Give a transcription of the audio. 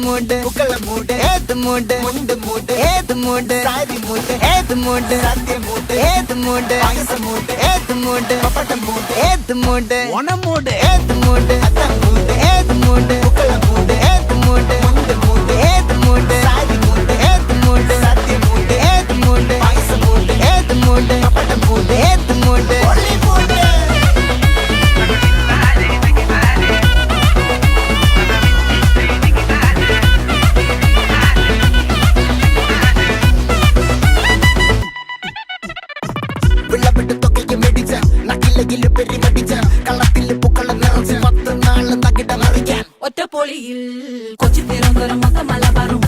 மூடு புக்கல மூடு ஏது மூடு முண்டு மூடு ஏது மூடு சாரி மூடு ஏது மூடு சத்திய மூடு ஏது மூடு பாயச மூடு ஏது மூடு பப்பட்ட மூடு ஏது மூடு ஒன மூடு ஏது மூடு அத்த மூடு ஏது மூடு புக்கல மூடு ஏது மூடு முண்டு மூடு ஏது மூடு சாரி மூடு ஏது மூடு சத்திய மூடு ஏது மூடு பாயச மூடு ஏது மூடு பப்பட்ட மூடு ஏது மூடு ஒளி மூடு വിളവിട്ട് തൊക്കയ്ക്ക് മെടിച്ച നക്കിലകില് പെരിമടിച്ച കളത്തില് പൂക്കള നിറച്ച് 10 നാള് നകിട മറിക്കാൻ ഒറ്റപ്പൊളിയിൽ കൊച്ചി തിരുവനന്തപുരം മൊത്തം മലബാറും